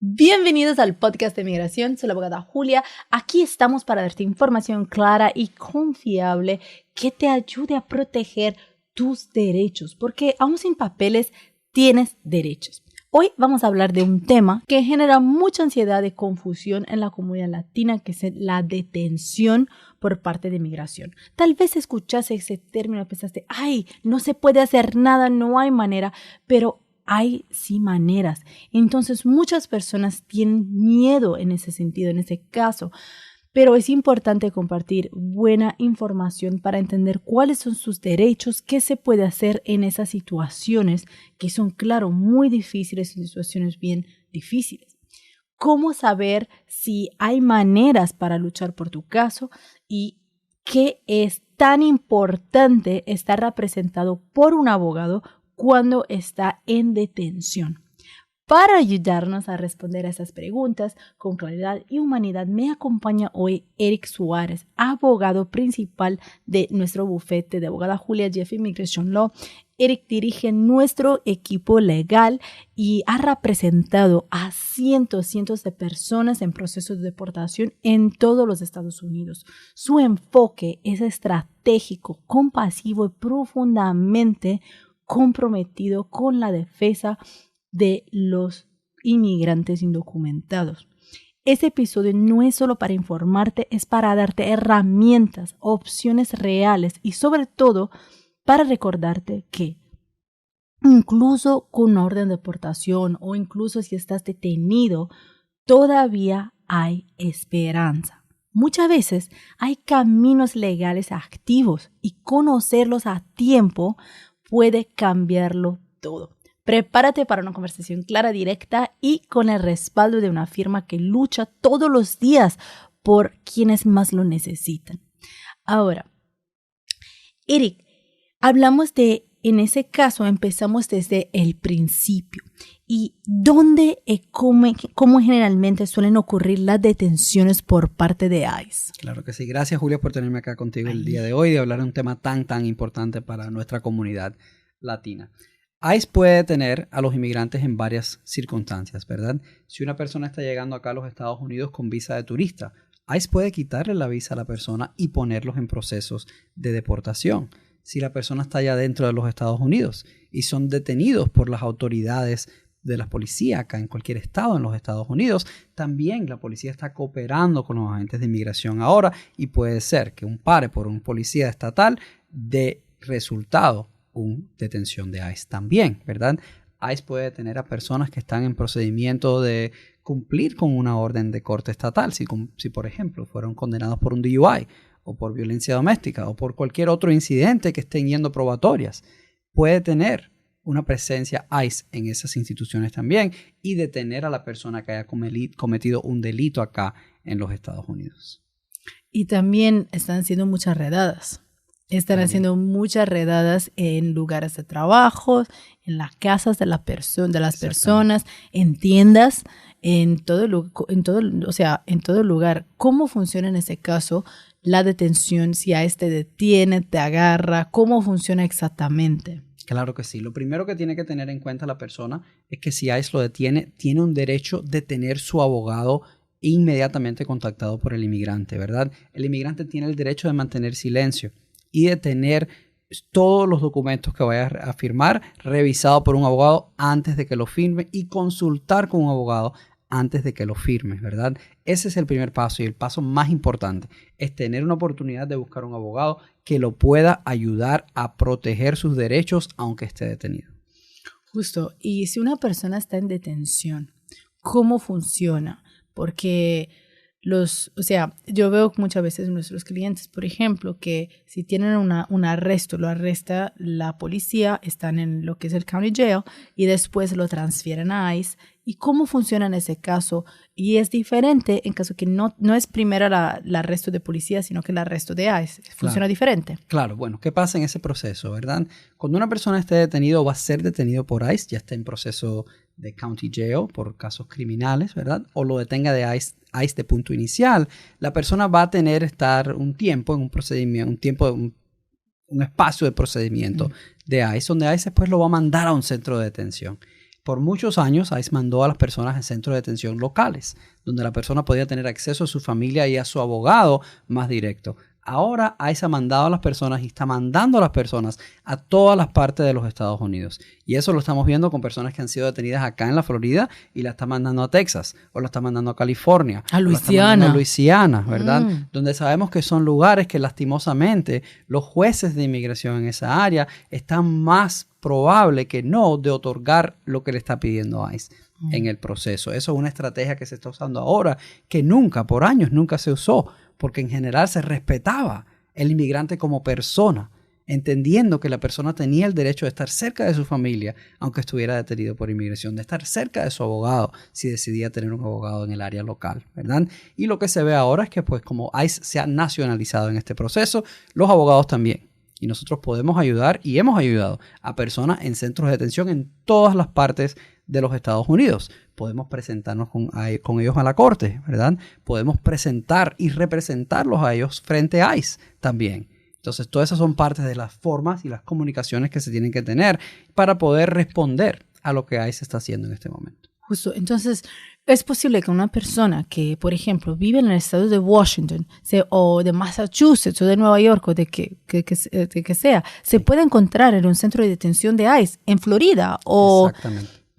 Bienvenidos al podcast de migración, soy la abogada Julia. Aquí estamos para darte información clara y confiable que te ayude a proteger tus derechos, porque aún sin papeles tienes derechos. Hoy vamos a hablar de un tema que genera mucha ansiedad y confusión en la comunidad latina, que es la detención por parte de migración. Tal vez escuchaste ese término y pensaste, ay, no se puede hacer nada, no hay manera, pero hay sí maneras. Entonces muchas personas tienen miedo en ese sentido, en ese caso. Pero es importante compartir buena información para entender cuáles son sus derechos, qué se puede hacer en esas situaciones que son, claro, muy difíciles, son situaciones bien difíciles. Cómo saber si hay maneras para luchar por tu caso y qué es tan importante estar representado por un abogado cuando está en detención. Para ayudarnos a responder a esas preguntas con claridad y humanidad, me acompaña hoy Eric Suárez, abogado principal de nuestro bufete de abogada Julia Jeff Immigration Law. Eric dirige nuestro equipo legal y ha representado a cientos de personas en procesos de deportación en todos los Estados Unidos. Su enfoque es estratégico, compasivo y profundamente comprometido con la defensa de los inmigrantes indocumentados. Este episodio no es solo para informarte, es para darte herramientas, opciones reales y sobre todo para recordarte que incluso con orden de deportación o incluso si estás detenido, todavía hay esperanza. Muchas veces hay caminos legales activos y conocerlos a tiempo puede cambiarlo todo. Prepárate para una conversación clara, directa y con el respaldo de una firma que lucha todos los días por quienes más lo necesitan. Ahora, Eric, hablamos en ese caso empezamos desde el principio. ¿Y dónde y cómo generalmente suelen ocurrir las detenciones por parte de ICE? Claro que sí. Gracias, Julia, por tenerme acá contigo el día de hoy y de hablar de un tema tan importante para nuestra comunidad latina. ICE puede detener a los inmigrantes en varias circunstancias, ¿verdad? Si una persona está llegando acá a los Estados Unidos con visa de turista, ICE puede quitarle la visa a la persona y ponerlos en procesos de deportación. Si la persona está ya dentro de los Estados Unidos y son detenidos por las autoridades de la policía acá en cualquier estado en los Estados Unidos, también la policía está cooperando con los agentes de inmigración ahora y puede ser que un pare por un policía estatal dé resultado una detención de ICE también, ¿verdad? ICE puede detener a personas que están en procedimiento de cumplir con una orden de corte estatal, si por ejemplo fueron condenados por un DUI o por violencia doméstica o por cualquier otro incidente que estén yendo probatorias. Puede tener una presencia ICE en esas instituciones también y detener a la persona que haya cometido un delito acá en los Estados Unidos. Y también están haciendo muchas redadas. Están haciendo muchas redadas en lugares de trabajo, en las casas de las personas, en tiendas, en todo lugar. ¿Cómo funciona en ese caso la detención? Si a te detiene, te agarra, ¿cómo funciona exactamente? Claro que sí. Lo primero que tiene que tener en cuenta la persona es que si ICE lo detiene, tiene un derecho de tener su abogado inmediatamente contactado por el inmigrante, ¿verdad? El inmigrante tiene el derecho de mantener silencio y de tener todos los documentos que vaya a firmar revisado por un abogado antes de que lo firme y consultar con un abogado antes de que lo firme, ¿verdad? Ese es el primer paso y el paso más importante es tener una oportunidad de buscar un abogado que lo pueda ayudar a proteger sus derechos aunque esté detenido. Justo. Y si una persona está en detención, ¿cómo funciona? Porque yo veo muchas veces nuestros clientes, por ejemplo, que si tienen un arresto, lo arresta la policía, están en lo que es el county jail y después lo transfieren a ICE. ¿Y cómo funciona en ese caso? Y es diferente en caso que no es primero el arresto de policía, sino que el arresto de ICE. ¿Funciona diferente? Claro, bueno, ¿qué pasa en ese proceso, verdad? Cuando una persona esté detenido, va a ser detenido por ICE, ya está en proceso de county jail por casos criminales, ¿verdad? O lo detenga de ICE de punto inicial, la persona va a estar un tiempo en un procedimiento, un espacio de procedimiento de ICE, donde ICE después lo va a mandar a un centro de detención. Por muchos años, ICE mandó a las personas en centros de detención locales, donde la persona podía tener acceso a su familia y a su abogado más directo. Ahora ICE ha mandado a las personas y está mandando a las personas a todas las partes de los Estados Unidos. Y eso lo estamos viendo con personas que han sido detenidas acá en la Florida y la está mandando a Texas, o la está mandando a California, a Luisiana, ¿verdad? Donde sabemos que son lugares que lastimosamente los jueces de inmigración en esa área están más probable que no de otorgar lo que le está pidiendo ICE en el proceso. Eso es una estrategia que se está usando ahora, que nunca, por años, nunca se usó, porque en general se respetaba el inmigrante como persona, entendiendo que la persona tenía el derecho de estar cerca de su familia, aunque estuviera detenido por inmigración, de estar cerca de su abogado, si decidía tener un abogado en el área local, ¿verdad? Y lo que se ve ahora es que, pues, como ICE se ha nacionalizado en este proceso, los abogados también. Y nosotros podemos ayudar y hemos ayudado a personas en centros de detención en todas las partes de los Estados Unidos. Podemos presentarnos con ellos a la corte, ¿verdad? Podemos presentar y representarlos a ellos frente a ICE también. Entonces, todas esas son partes de las formas y las comunicaciones que se tienen que tener para poder responder a lo que ICE está haciendo en este momento. Justo. Entonces, es posible que una persona que, por ejemplo, vive en el estado de Washington o de Massachusetts o de Nueva York o de que sea, se pueda encontrar en un centro de detención de ICE en Florida o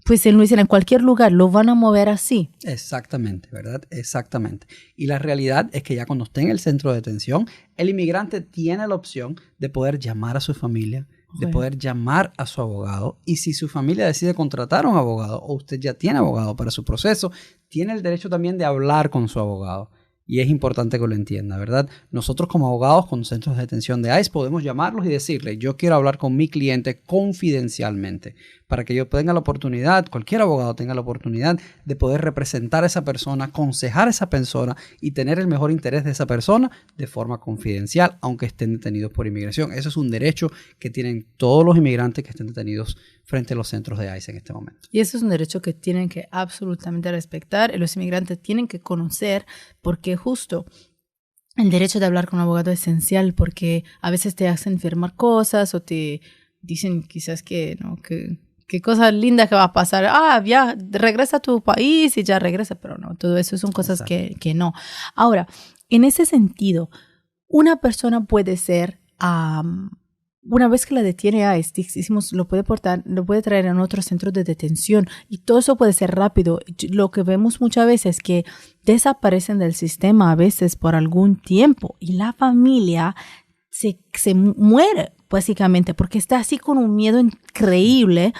pues en Luisiana, en cualquier lugar, lo van a mover así. Exactamente, ¿verdad? Exactamente. Y la realidad es que ya cuando esté en el centro de detención, el inmigrante tiene la opción de poder llamar a su familia, de poder llamar a su abogado, y si su familia decide contratar a un abogado o usted ya tiene abogado para su proceso, tiene el derecho también de hablar con su abogado. Y es importante que lo entienda, ¿verdad? Nosotros como abogados con centros de detención de ICE podemos llamarlos y decirle, yo quiero hablar con mi cliente confidencialmente, para que yo tenga la oportunidad, cualquier abogado tenga la oportunidad de poder representar a esa persona, aconsejar a esa persona y tener el mejor interés de esa persona de forma confidencial, aunque estén detenidos por inmigración. Eso es un derecho que tienen todos los inmigrantes que estén detenidos frente a los centros de ICE en este momento. Y eso es un derecho que tienen que absolutamente respetar y los inmigrantes tienen que conocer, porque justo el derecho de hablar con un abogado es esencial, porque a veces te hacen firmar cosas o te dicen quizás que no, que qué cosa linda que va a pasar. Ya regresa a tu país y ya regresa, pero no, todo eso son cosas que no. Ahora, en ese sentido, una persona puede ser una vez que la detiene ICE, lo puede traer en otros centros de detención y todo eso puede ser rápido. Lo que vemos muchas veces es que desaparecen del sistema a veces por algún tiempo y la familia se muere básicamente porque está así con un miedo increíble.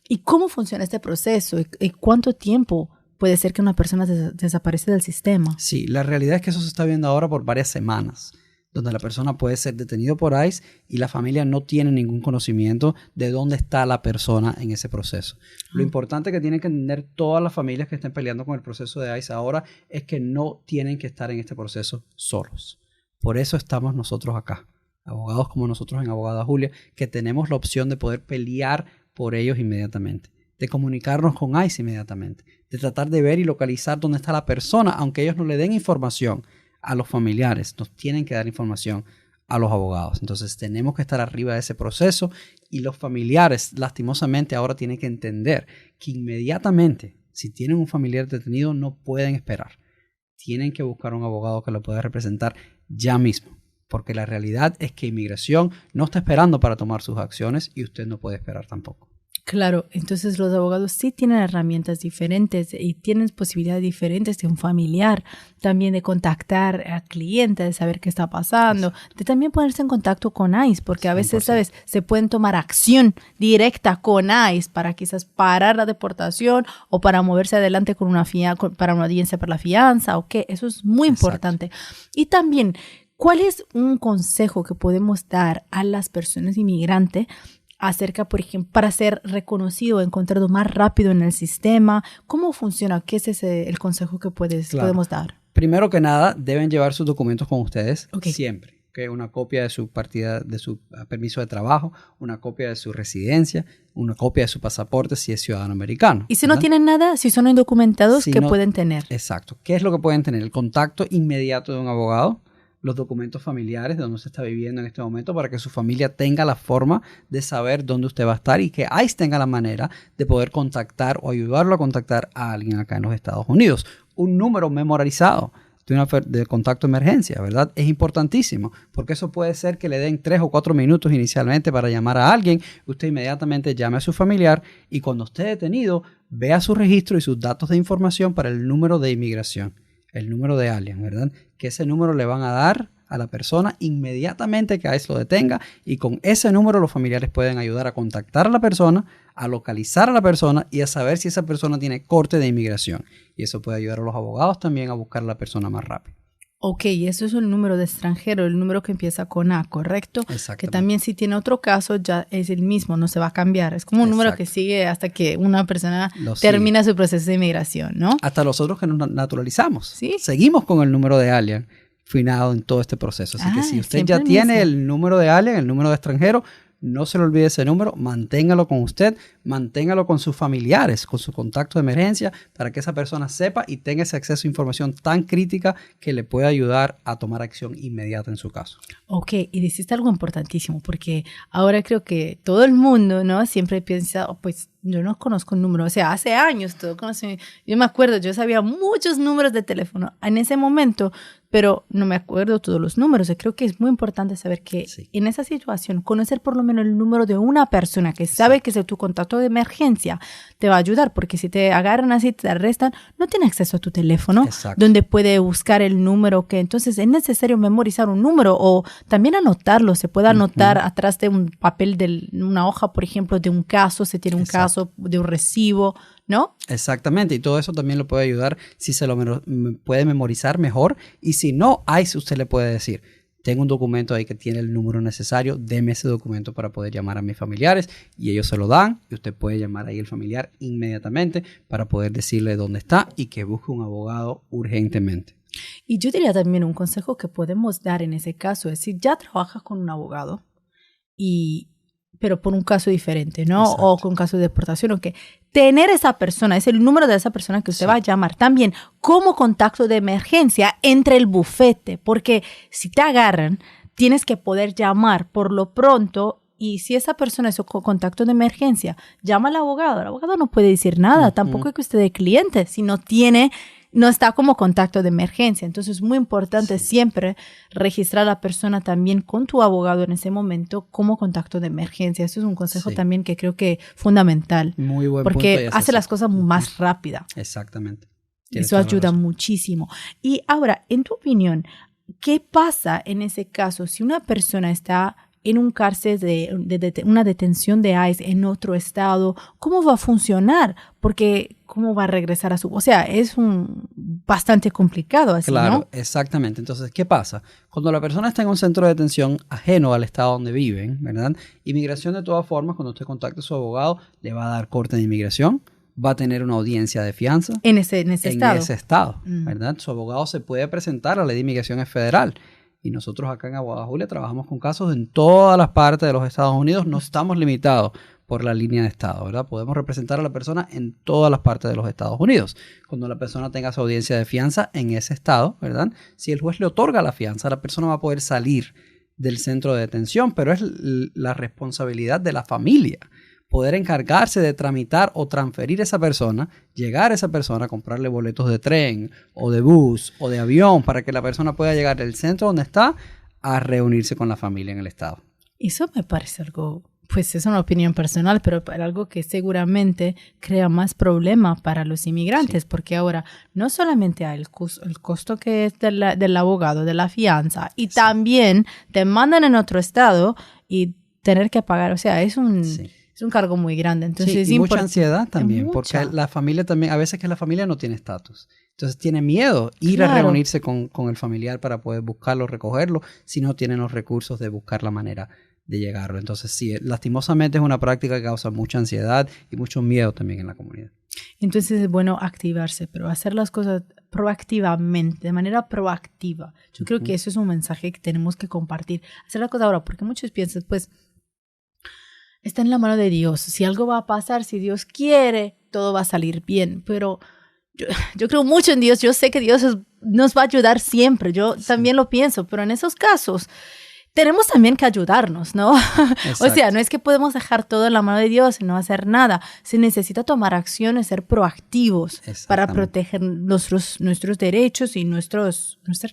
¿Y cómo funciona este proceso? ¿Y cuánto tiempo puede ser que una persona desaparece del sistema? Sí, la realidad es que eso se está viendo ahora por varias semanas, donde la persona puede ser detenido por ICE y la familia no tiene ningún conocimiento de dónde está la persona en ese proceso. Lo importante que tienen que entender todas las familias que estén peleando con el proceso de ICE ahora es que no tienen que estar en este proceso solos. Por eso estamos nosotros acá, abogados como nosotros en Abogada Julia, que tenemos la opción de poder pelear por ellos inmediatamente, de comunicarnos con ICE inmediatamente, de tratar de ver y localizar dónde está la persona, aunque ellos no le den información a los familiares, nos tienen que dar información a los abogados. Entonces tenemos que estar arriba de ese proceso y los familiares lastimosamente ahora tienen que entender que inmediatamente, si tienen un familiar detenido, no pueden esperar. Tienen que buscar un abogado que lo pueda representar ya mismo, porque la realidad es que inmigración no está esperando para tomar sus acciones y usted no puede esperar tampoco. Claro, entonces los abogados sí tienen herramientas diferentes y tienen posibilidades diferentes de un familiar, también de contactar a clientes, de saber qué está pasando, de también ponerse en contacto con ICE, porque a veces, 100%. ¿Sabes? Se pueden tomar acción directa con ICE para quizás parar la deportación o para moverse adelante con para una audiencia para la fianza o qué, eso es muy importante. Y también, ¿cuál es un consejo que podemos dar a las personas inmigrantes acerca, por ejemplo, para ser reconocido o encontrado más rápido en el sistema? ¿Cómo funciona? ¿Qué es el consejo que podemos dar? Primero que nada, deben llevar sus documentos con ustedes siempre. Una copia de su de su permiso de trabajo, una copia de su residencia, una copia de su pasaporte si es ciudadano americano. Y si no tienen nada, si son indocumentados, ¿qué pueden tener? Exacto. ¿Qué es lo que pueden tener? El contacto inmediato de un abogado, los documentos familiares de donde usted está viviendo en este momento para que su familia tenga la forma de saber dónde usted va a estar y que ICE tenga la manera de poder contactar o ayudarlo a contactar a alguien acá en los Estados Unidos. Un número memorizado de contacto de emergencia, ¿verdad? Es importantísimo, porque eso puede ser que le den 3 o 4 minutos inicialmente para llamar a alguien. Usted inmediatamente llame a su familiar y cuando esté detenido, vea su registro y sus datos de información para el número de inmigración, el número de alien, ¿verdad? Que ese número le van a dar a la persona inmediatamente que ICE lo detenga y con ese número los familiares pueden ayudar a contactar a la persona, a localizar a la persona y a saber si esa persona tiene corte de inmigración. Y eso puede ayudar a los abogados también a buscar a la persona más rápido. Ok, eso es el número de extranjero, el número que empieza con A, ¿correcto? Exactamente. Que también si tiene otro caso ya es el mismo, no se va a cambiar. Es como un número que sigue hasta que una persona termina su proceso de inmigración, ¿no? Hasta los otros que nos naturalizamos. ¿Sí? Seguimos con el número de alien finado en todo este proceso. Así que si usted ya tiene el número de alien, el número de extranjero, no se le olvide ese número, manténgalo con usted, manténgalo con sus familiares, con su contacto de emergencia, para que esa persona sepa y tenga ese acceso a información tan crítica que le pueda ayudar a tomar acción inmediata en su caso. Ok, y dijiste algo importantísimo, porque ahora creo que todo el mundo, ¿no? Siempre piensa, pues yo no conozco un número, o sea, hace años todo conocí, yo me acuerdo, yo sabía muchos números de teléfono en ese momento, pero no me acuerdo todos los números. Yo creo que es muy importante saber que en esa situación, conocer por lo menos el número de una persona que sabe que es tu contacto de emergencia te va a ayudar, porque si te agarran así, te arrestan, no tiene acceso a tu teléfono, donde puede buscar el número, que entonces es necesario memorizar un número o también anotarlo. Se puede anotar atrás de un papel, de una hoja, por ejemplo, de un caso, se tiene un caso de un recibo, ¿no? Exactamente, y todo eso también lo puede ayudar si se lo puede memorizar mejor, y si no, usted le puede decir, tengo un documento ahí que tiene el número necesario, deme ese documento para poder llamar a mis familiares, y ellos se lo dan, y usted puede llamar ahí al familiar inmediatamente para poder decirle dónde está y que busque un abogado urgentemente. Y yo diría también un consejo que podemos dar en ese caso, es si ya trabajas con un abogado pero por un caso diferente, ¿no? Exacto. O con un caso de deportación, o que tener esa persona, es el número de esa persona que usted va a llamar también como contacto de emergencia entre el bufete, porque si te agarran, tienes que poder llamar por lo pronto, y si esa persona es contacto de emergencia, llama al abogado. El abogado no puede decir nada, tampoco es que usted es cliente, si no está como contacto de emergencia. Entonces es muy importante siempre registrar a la persona también con tu abogado en ese momento como contacto de emergencia. Eso es un consejo también que creo que es fundamental. Muy buen porque punto, hace las cosas más rápidas. Exactamente. Eso ayuda muchísimo. Y ahora, en tu opinión, ¿qué pasa en ese caso si una persona está en un cárcel de una detención de ICE en otro estado? ¿Cómo va a funcionar? Porque ¿cómo va a regresar a su...? O sea, es bastante complicado así, claro, ¿no? Exactamente. Entonces, ¿qué pasa? Cuando la persona está en un centro de detención ajeno al estado donde viven, ¿verdad? Inmigración, de todas formas, cuando usted contacte a su abogado, le va a dar corte de inmigración, va a tener una audiencia de fianza. En ese estado. En ese estado, ¿verdad? Su abogado se puede presentar, la ley de inmigración es federal. Y nosotros acá en Abogada Julia trabajamos con casos en todas las partes de los Estados Unidos. No estamos limitados por la línea de estado, ¿verdad? Podemos representar a la persona en todas las partes de los Estados Unidos. Cuando la persona tenga su audiencia de fianza en ese estado, ¿verdad? Si el juez le otorga la fianza, la persona va a poder salir del centro de detención, pero es la responsabilidad de la familia poder encargarse de tramitar o transferir a esa persona, llegar a esa persona, comprarle boletos de tren o de bus o de avión para que la persona pueda llegar del centro donde está a reunirse con la familia en el estado. Eso me parece algo, pues es una opinión personal, pero algo que seguramente crea más problemas para los inmigrantes, porque ahora no solamente hay el costo que es del abogado, de la fianza, y también te mandan en otro estado y tener que pagar, o sea, es un cargo muy grande. Entonces, y mucha ansiedad también, porque la familia también, a veces que la familia no tiene estatus. Entonces tiene miedo ir a reunirse con el familiar para poder buscarlo, recogerlo, si no tienen los recursos de buscar la manera de llegarlo. Entonces sí, lastimosamente es una práctica que causa mucha ansiedad y mucho miedo también en la comunidad. Entonces es bueno activarse, pero hacer las cosas proactivamente, de manera proactiva. Yo creo que eso es un mensaje que tenemos que compartir. Hacer las cosas ahora, porque muchos piensan, pues, está en la mano de Dios. Si algo va a pasar, si Dios quiere, todo va a salir bien. Pero yo creo mucho en Dios, yo sé que Dios nos va a ayudar siempre, yo también lo pienso, pero en esos casos tenemos también que ayudarnos, ¿no? O sea, no es que podemos dejar todo en la mano de Dios y no hacer nada. Se necesita tomar acciones, ser proactivos para proteger nuestros derechos y nuestra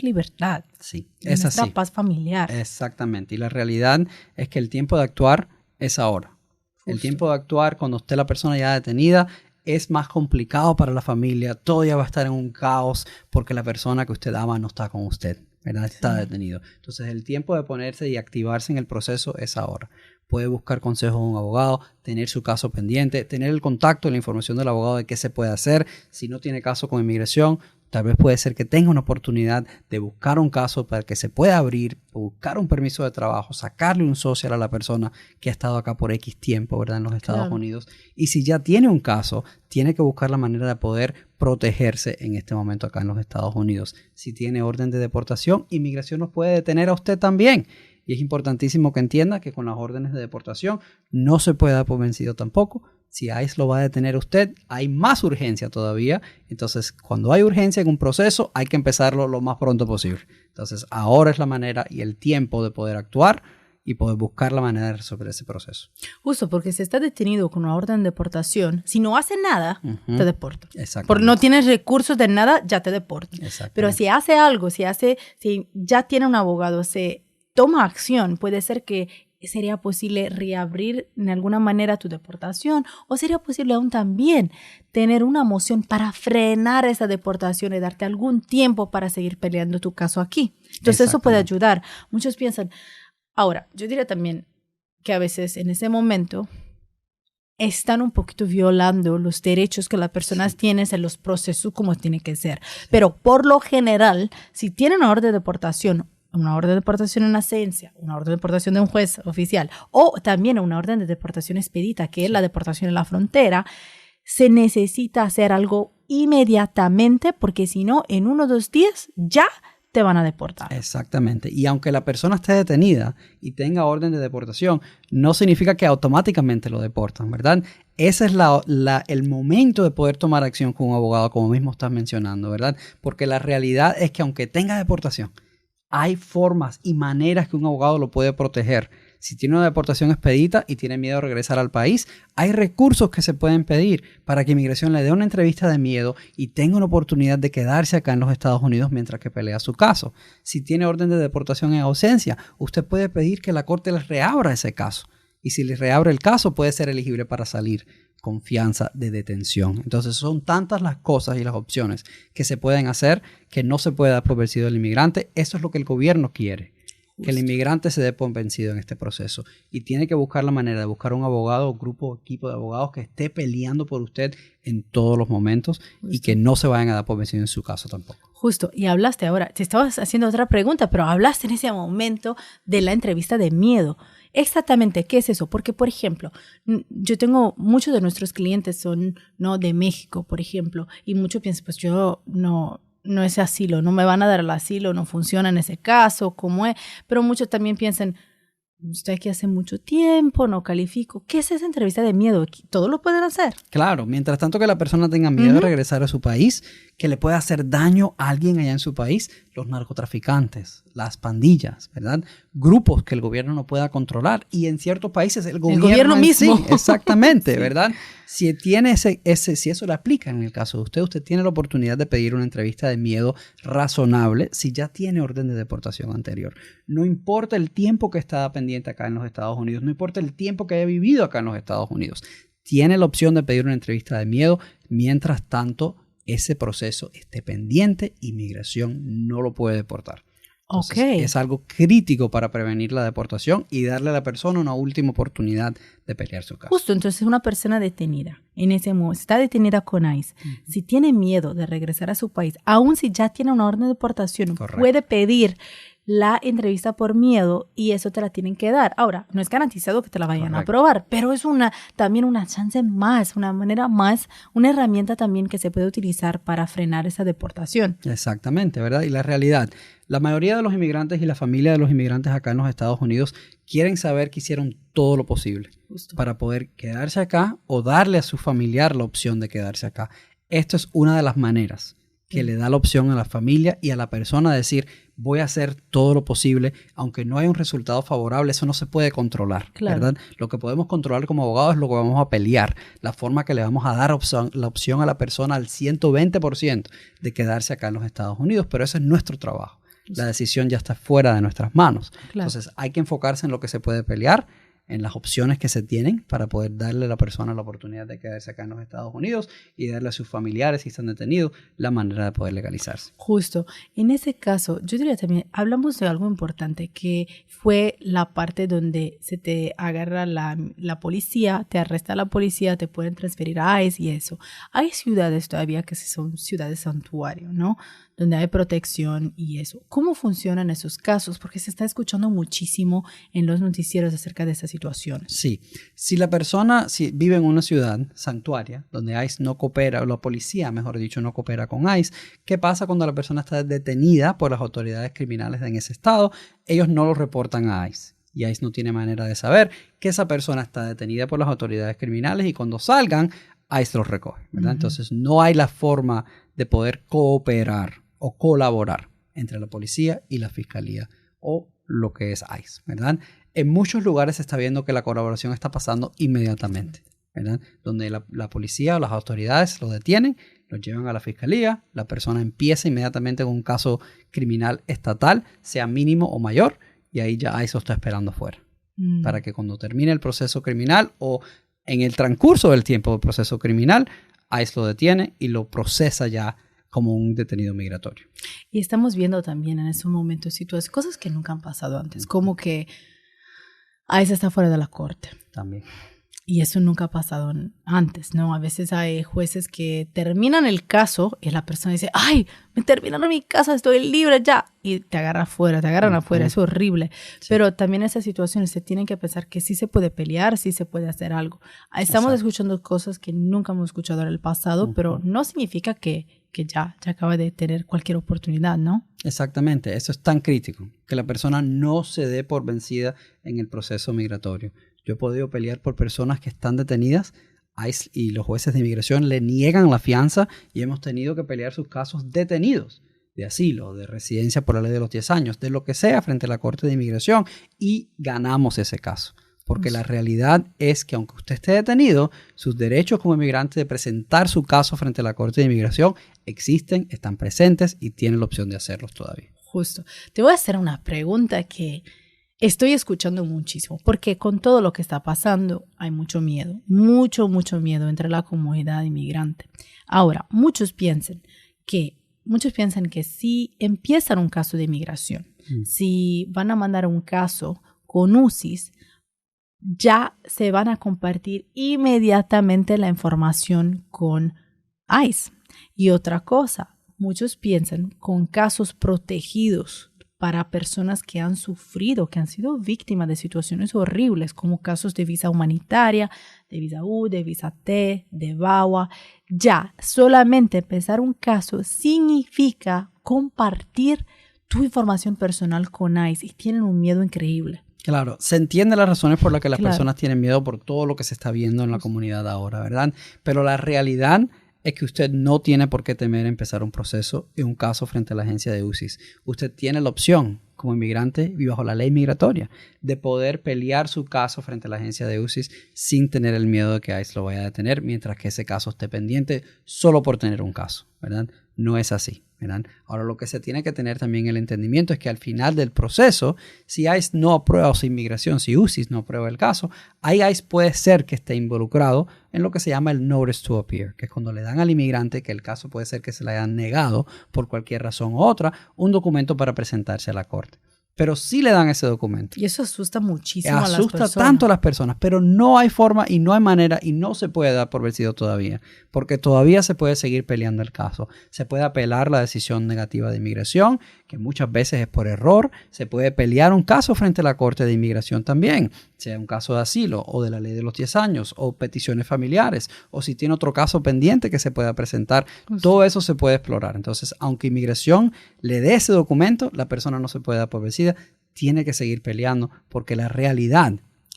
libertad. Sí, es así. Nuestra paz familiar. Exactamente. Y la realidad es que el tiempo de actuar es ahora. Justo. El tiempo de actuar cuando esté la persona ya detenida es más complicado para la familia. Todo ya va a estar en un caos porque la persona que usted ama no está con usted, ¿verdad? Está detenido. Entonces el tiempo de ponerse y activarse en el proceso es ahora. Puede buscar consejos de un abogado, tener su caso pendiente, tener el contacto y la información del abogado de qué se puede hacer. Si no tiene caso con inmigración, tal vez puede ser que tenga una oportunidad de buscar un caso para que se pueda abrir, buscar un permiso de trabajo, sacarle un social a la persona que ha estado acá por X tiempo, ¿verdad? En los Estados Unidos. Y si ya tiene un caso, tiene que buscar la manera de poder protegerse en este momento acá en los Estados Unidos. Si tiene orden de deportación, inmigración nos puede detener a usted también. Y es importantísimo que entienda que con las órdenes de deportación no se puede dar por vencido tampoco. Si ICE lo va a detener a usted, hay más urgencia todavía. Entonces, cuando hay urgencia en un proceso, hay que empezarlo lo más pronto posible. Entonces, ahora es la manera y el tiempo de poder actuar y poder buscar la manera de resolver ese proceso. Justo, porque si está detenido con una orden de deportación, si no hace nada, te deportan. Exactamente. Porque no tienes recursos de nada, ya te deportan. Pero si hace algo, si ya tiene un abogado, se toma acción, puede ser que sería posible reabrir de alguna manera tu deportación o sería posible aún también tener una moción para frenar esa deportación y darte algún tiempo para seguir peleando tu caso aquí. Entonces eso puede ayudar. Muchos piensan, ahora, yo diría también que a veces en ese momento están un poquito violando los derechos que las personas tienen en los procesos como tiene que ser. Pero por lo general, si tienen una orden de deportación en esencia, una orden de deportación de un juez oficial o también una orden de deportación expedita, que es la deportación en la frontera, se necesita hacer algo inmediatamente porque si no, en 1 o 2 días ya te van a deportar. Exactamente. Y aunque la persona esté detenida y tenga orden de deportación, no significa que automáticamente lo deportan, ¿verdad? Ese es el momento de poder tomar acción con un abogado, como mismo estás mencionando, ¿verdad? Porque la realidad es que aunque tenga deportación, hay formas y maneras que un abogado lo puede proteger. Si tiene una deportación expedita y tiene miedo de regresar al país, hay recursos que se pueden pedir para que inmigración le dé una entrevista de miedo y tenga una oportunidad de quedarse acá en los Estados Unidos mientras que pelea su caso. Si tiene orden de deportación en ausencia, usted puede pedir que la corte le reabra ese caso. Y si le reabre el caso, puede ser elegible para salir con fianza de detención. Entonces son tantas las cosas y las opciones que se pueden hacer que no se puede dar por vencido el inmigrante. Eso es lo que el gobierno quiere. Justo. Que el inmigrante se dé por vencido en este proceso. Y tiene que buscar la manera de buscar un abogado, grupo o equipo de abogados que esté peleando por usted en todos los momentos. Justo. Y que no se vayan a dar por vencido en su caso tampoco. Justo, y hablaste ahora, te estabas haciendo otra pregunta, pero hablaste en ese momento de la entrevista de miedo. Exactamente, ¿qué es eso? Porque, por ejemplo, yo tengo muchos de nuestros clientes son no de México, por ejemplo, y muchos piensan, pues yo no es asilo, no me van a dar el asilo, no funciona en ese caso, ¿cómo es? Pero muchos también piensan, estoy aquí hace mucho tiempo, no califico. ¿Qué es esa entrevista de miedo? ¿Todo lo pueden hacer? Claro, mientras tanto que la persona tenga miedo de regresar a su país, que le pueda hacer daño a alguien allá en su país, los narcotraficantes, las pandillas, ¿verdad? Grupos que el gobierno no pueda controlar y en ciertos países el gobierno mismo. Sí, exactamente, sí. ¿Verdad? Si tiene si eso le aplica en el caso de usted tiene la oportunidad de pedir una entrevista de miedo razonable si ya tiene orden de deportación anterior. No importa el tiempo que está pendiente acá en los Estados Unidos, no importa el tiempo que haya vivido acá en los Estados Unidos, tiene la opción de pedir una entrevista de miedo. Mientras tanto, ese proceso esté pendiente, inmigración no lo puede deportar. Entonces, es algo crítico para prevenir la deportación y darle a la persona una última oportunidad de pelear su caso. Justo, entonces una persona detenida, en ese momento, está detenida con ICE, si tiene miedo de regresar a su país, aun si ya tiene una orden de deportación, correcto, puede pedir la entrevista por miedo y eso te la tienen que dar. Ahora, no es garantizado que te la vayan correcto, a aprobar, pero es también una chance más, una manera más, una herramienta también que se puede utilizar para frenar esa deportación. Exactamente, ¿verdad? Y la realidad, la mayoría de los inmigrantes y la familia de los inmigrantes acá en los Estados Unidos quieren saber que hicieron todo lo posible justo para poder quedarse acá o darle a su familiar la opción de quedarse acá. Esto es una de las maneras que le da la opción a la familia y a la persona de decir, voy a hacer todo lo posible, aunque no haya un resultado favorable, eso no se puede controlar, ¿verdad? Lo que podemos controlar como abogados es lo que vamos a pelear, la forma que le vamos a dar la opción a la persona al 120% de quedarse acá en los Estados Unidos, pero ese es nuestro trabajo. La decisión ya está fuera de nuestras manos. Entonces hay que enfocarse en lo que se puede pelear, en las opciones que se tienen para poder darle a la persona la oportunidad de quedarse acá en los Estados Unidos y darle a sus familiares, si están detenidos, la manera de poder legalizarse. Justo. En ese caso, yo diría también, hablamos de algo importante, que fue la parte donde se te agarra la policía, te arresta la policía, te pueden transferir a ICE y eso. Hay ciudades todavía que son ciudades santuario, ¿no? Donde hay protección y eso. ¿Cómo funcionan esos casos? Porque se está escuchando muchísimo en los noticieros acerca de esas situaciones. Sí. Si la persona vive en una ciudad santuaria donde ICE no coopera, o la policía, mejor dicho, no coopera con ICE, ¿qué pasa cuando la persona está detenida por las autoridades criminales en ese estado? Ellos no lo reportan a ICE. Y ICE no tiene manera de saber que esa persona está detenida por las autoridades criminales y cuando salgan, ICE los recoge, ¿verdad? Entonces no hay la forma de poder cooperar o colaborar entre la policía y la fiscalía o lo que es ICE, ¿verdad? En muchos lugares se está viendo que la colaboración está pasando inmediatamente, ¿verdad? Donde la policía o las autoridades lo detienen, lo llevan a la fiscalía, la persona empieza inmediatamente con un caso criminal estatal, sea mínimo o mayor, y ahí ya ICE lo está esperando afuera. Para que cuando termine el proceso criminal o en el transcurso del tiempo del proceso criminal, ICE lo detiene y lo procesa ya como un detenido migratorio. Y estamos viendo también en esos momentos situaciones, cosas que nunca han pasado antes, como que ICE está fuera de la corte. También. Y eso nunca ha pasado antes, ¿no? A veces hay jueces que terminan el caso y la persona dice, ¡ay, me terminaron mi casa, estoy libre ya! Y te agarran afuera, es horrible. Sí. Pero también en esas situaciones se tienen que pensar que sí se puede pelear, sí se puede hacer algo. Estamos escuchando cosas que nunca hemos escuchado en el pasado, pero no significa que ya acaba de tener cualquier oportunidad, ¿no? Exactamente, eso es tan crítico, que la persona no se dé por vencida en el proceso migratorio. Yo he podido pelear por personas que están detenidas ICE y los jueces de inmigración le niegan la fianza y hemos tenido que pelear sus casos detenidos de asilo, de residencia por la ley de los 10 años, de lo que sea frente a la Corte de Inmigración y ganamos ese caso. Porque la realidad es que aunque usted esté detenido, sus derechos como inmigrante de presentar su caso frente a la Corte de Inmigración existen, están presentes y tienen la opción de hacerlos todavía. Justo. Te voy a hacer una pregunta que estoy escuchando muchísimo, porque con todo lo que está pasando hay mucho miedo, mucho miedo entre la comunidad inmigrante. Ahora, muchos piensan que si empiezan un caso de inmigración, si van a mandar un caso con UCIS, ya se van a compartir inmediatamente la información con ICE. Y otra cosa, muchos piensan con casos protegidos para personas que han sufrido, que han sido víctimas de situaciones horribles, como casos de visa humanitaria, de visa U, de visa T, de VAWA. Ya, solamente empezar un caso significa compartir tu información personal con ICE y tienen un miedo increíble. Claro, se entiende las razones por las que las personas tienen miedo por todo lo que se está viendo en la comunidad ahora, ¿verdad? Pero la realidad es que usted no tiene por qué temer empezar un proceso y un caso frente a la agencia de UCIS. Usted tiene la opción, como inmigrante y bajo la ley migratoria, de poder pelear su caso frente a la agencia de UCIS sin tener el miedo de que ICE lo vaya a detener mientras que ese caso esté pendiente solo por tener un caso, ¿verdad? No es así, ¿verdad? Ahora, lo que se tiene que tener también el entendimiento es que al final del proceso, si ICE no aprueba su inmigración, si UCIS no aprueba el caso, ahí ICE puede ser que esté involucrado en lo que se llama el Notice to Appear, que es cuando le dan al inmigrante, que el caso puede ser que se le hayan negado por cualquier razón u otra, un documento para presentarse a la corte. Pero sí le dan ese documento. Y eso asusta muchísimo a las personas. Asusta tanto a las personas, pero no hay forma y no hay manera y no se puede dar por vencido todavía, porque todavía se puede seguir peleando el caso. Se puede apelar la decisión negativa de inmigración, que muchas veces es por error. Se puede pelear un caso frente a la Corte de Inmigración también, sea un caso de asilo o de la ley de los 10 años o peticiones familiares o si tiene otro caso pendiente que se pueda presentar. Todo eso se puede explorar. Entonces, aunque inmigración le dé ese documento, la persona no se puede dar por vencida, tiene que seguir peleando porque la realidad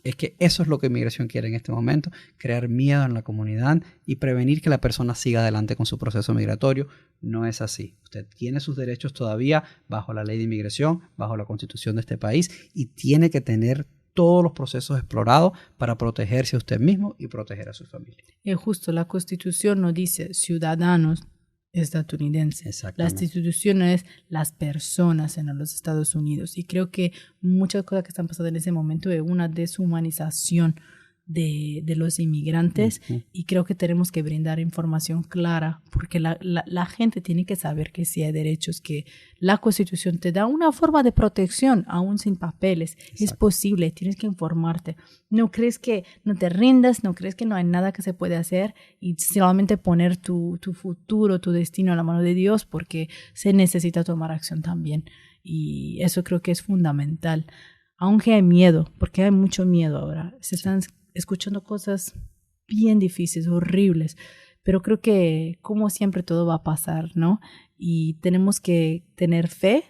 Es que eso es lo que inmigración quiere en este momento, crear miedo en la comunidad y prevenir que la persona siga adelante con su proceso migratorio. No es así. Usted tiene sus derechos todavía bajo la ley de inmigración, bajo la constitución de este país, y tiene que tener todos los procesos explorados para protegerse a usted mismo y proteger a su familia. Justo, la Constitución no dice ciudadanos estadounidenses. La institución es las personas en los Estados Unidos. Y creo que muchas cosas que están pasando en ese momento es una deshumanización de los inmigrantes, y creo que tenemos que brindar información clara, porque la gente tiene que saber que sí hay derechos, que la Constitución te da una forma de protección aún sin papeles. Exacto. Es posible, tienes que informarte. No crees que no te rindas, no crees que no hay nada que se puede hacer y solamente poner tu futuro, tu destino a la mano de Dios, porque se necesita tomar acción también, y eso creo que es fundamental. Aunque hay miedo, porque hay mucho miedo ahora, se están escuchando cosas bien difíciles, horribles, pero creo que como siempre todo va a pasar, ¿no? Y tenemos que tener fe,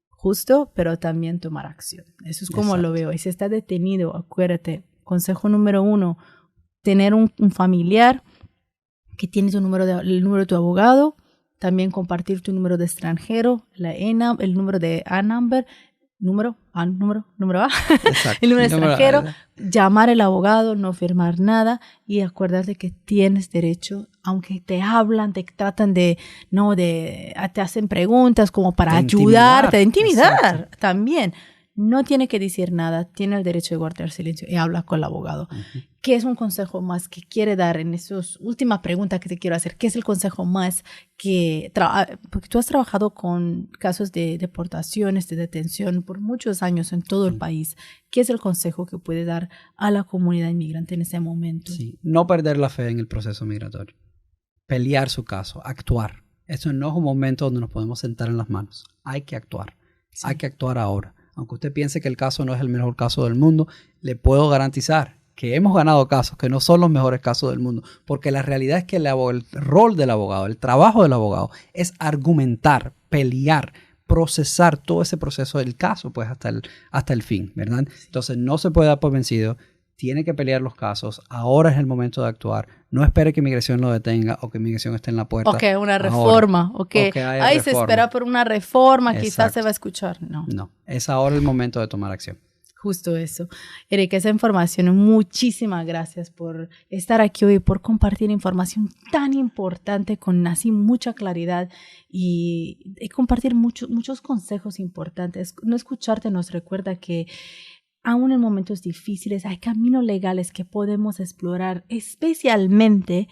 justo, pero también tomar acción. Eso es como lo veo. Y si está detenido, acuérdate, consejo número 1, tener un familiar que tiene el número de tu abogado, también compartir tu número de extranjero, el número de A-Number, número A, el número de extranjero, llamar al abogado, no firmar nada, y acuérdate que tienes derecho, aunque te hablan, te tratan te hacen preguntas como para ayudarte, de intimidar también. No tiene que decir nada, tiene el derecho de guardar silencio y habla con el abogado. ¿Qué es un consejo más que quiere dar en esas últimas preguntas que te quiero hacer? ¿Qué es el consejo más porque tú has trabajado con casos de deportaciones, de detención por muchos años en todo el país? ¿Qué es el consejo que puede dar a la comunidad inmigrante en ese momento? Sí, no perder la fe en el proceso migratorio. Pelear su caso, actuar. Eso no es un momento donde nos podemos sentar en las manos. Hay que actuar. Sí. Hay que actuar ahora. Aunque usted piense que el caso no es el mejor caso del mundo, le puedo garantizar que hemos ganado casos que no son los mejores casos del mundo, porque la realidad es que el rol del abogado, el trabajo del abogado es argumentar, pelear, procesar todo ese proceso del caso pues hasta el fin, ¿verdad? Entonces no se puede dar por vencido, tiene que pelear los casos, ahora es el momento de actuar, no espere que inmigración lo detenga o que inmigración esté en la puerta. Ok, una reforma, ahí se espera por una reforma, quizás se va a escuchar. No, es ahora el momento de tomar acción. Justo eso. Eric, esa información, muchísimas gracias por estar aquí hoy, por compartir información tan importante con así mucha claridad y compartir muchos consejos importantes. No escucharte nos recuerda que aún en momentos difíciles hay caminos legales que podemos explorar, especialmente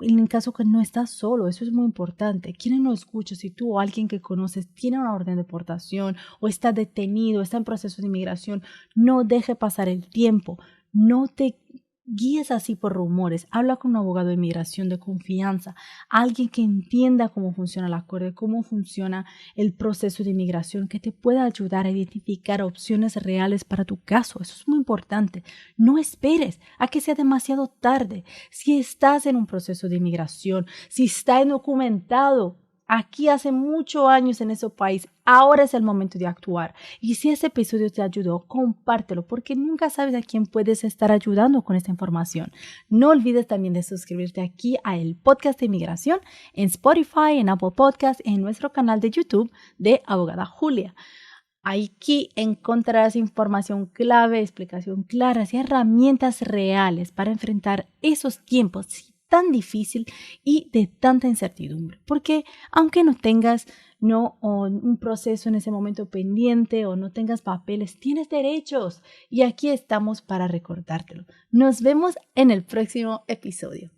en caso que no estás solo. Eso es muy importante. ¿Quién no escucha? Si tú o alguien que conoces tiene una orden de deportación o está detenido, está en proceso de inmigración, no deje pasar el tiempo. No te guíes así por rumores. Habla con un abogado de inmigración de confianza, alguien que entienda cómo funciona el acuerdo, cómo funciona el proceso de inmigración, que te pueda ayudar a identificar opciones reales para tu caso. Eso es muy importante. No esperes a que sea demasiado tarde. Si estás en un proceso de inmigración, si está indocumentado, aquí hace muchos años en ese país, ahora es el momento de actuar. Y si ese episodio te ayudó, compártelo, porque nunca sabes a quién puedes estar ayudando con esta información. No olvides también de suscribirte aquí a el podcast de inmigración en Spotify, en Apple Podcasts, en nuestro canal de YouTube de Abogada Julia. Aquí encontrarás información clave, explicación clara y herramientas reales para enfrentar esos tiempos tan difícil y de tanta incertidumbre, porque aunque no tengas un proceso en ese momento pendiente o no tengas papeles, tienes derechos y aquí estamos para recordártelo. Nos vemos en el próximo episodio.